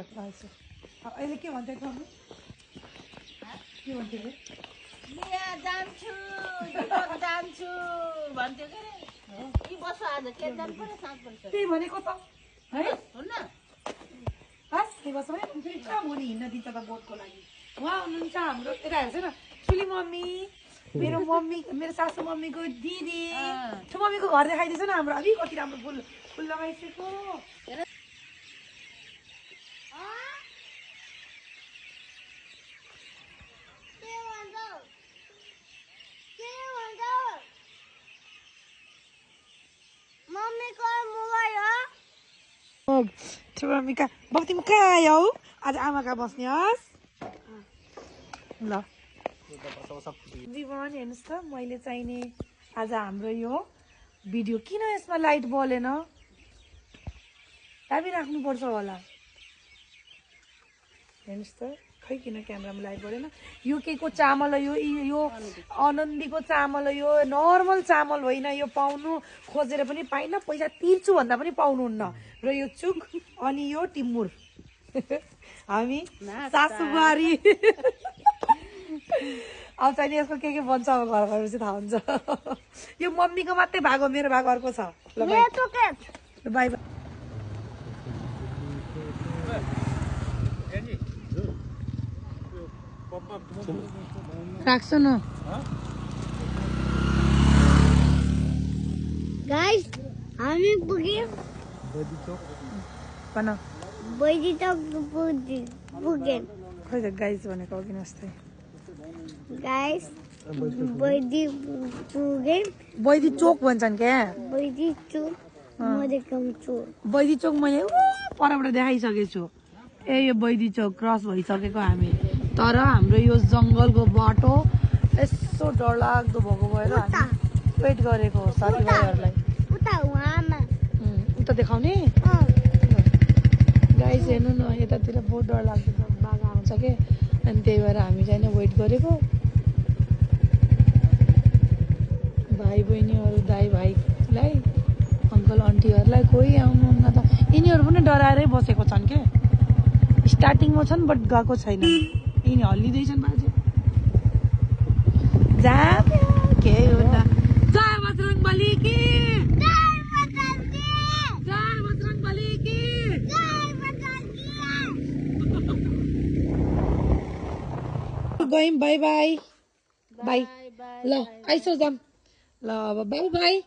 iso अहिले के भन्दै थियो हामी के भन्थ्यो रे लिया जान्छु भन्थ्यो के रे कि बस्छ आज के जानु पर्यो साँझ पर्छ त्यही भनेको त है हुन्न बस के बस है फेरि कहाँ मुनि हिँड्न दिन्छ त बोटको लागि उहाँ हुनुहुन्छ हाम्रो यता हेर्छ न ठुली मम्मी मेरो मम्मी मेरो सासू मम्मीको दिदी ठु मम्मीको घर देखाइदिन्छ न हाम्रो अलि कति राम्रो फुल फुल लगाइसकेको मम्मी कहाँ बाबु तिमी कहाँ आयौ आज आमा कहाँ बस्ने हस् ल जीवन हेर्नुहोस् त मैले चाहिने आज हाम्रो यो भिडियो किन यसमा लाइट बलेन दाबी राख्नुपर्छ होला हेर्नुहोस् त खै किन क्यामेरामा लाइट बलेन यो के को चामल हो यो आनन्दीको चामल हो यो नर्मल चामल होइन यो पाउनु खोजेर पनि पाइन पैसा तिर्छु भन्दा पनि पाउनुहुन्न र यो चुक अनि यो टिमुर हामी सासुबारी अब चाहिँ यसको के बन्छ अब घर गएपछि थाहा हुन्छ यो मम्मीको मात्रै भाग हो मेरो भाग अर्को छ ल बाई बाई राख्छु न गाइस हामी पुग्यौँ बैदी चोक पुग्यौँ खै त गाइस भनेको अघि नस्तै गाइस बैदी पुग्यौँ बैदी चोक भन्छन् क्या बैदी चोक म देखाउँछु बैदी चोक मैले परबाट देखाइसकेको छु ए यो बैदी चोक क्रस भइसकेको हामी तर हाम्रो यो जङ्गलको बाटो यसो डरलाग्दो भएको भएर हामी वेट गरेको हो साथीभाइहरूलाई उता उहाँमा उता देखाउने गाइस हेर्नु न यतातिर बहुत डरलाग्दो बाघ आउँछ के अनि त्यही भएर हामी चाहिँ वेट गरेको भाइ बहिनीहरू दाइ भाइलाई अङ्कल आन्टीहरूलाई कोही आउनुहुन्न त यिनीहरू पनि डराएरै बसेको छन् के स्टार्टिङमा छन् बट गएको छैन यिनी हल्लिँदैछन् बाजे के हो त जय बजरङ्गबली की गयौँ बाई बाई बाई ल आइसो जाम ल अब बाई बाई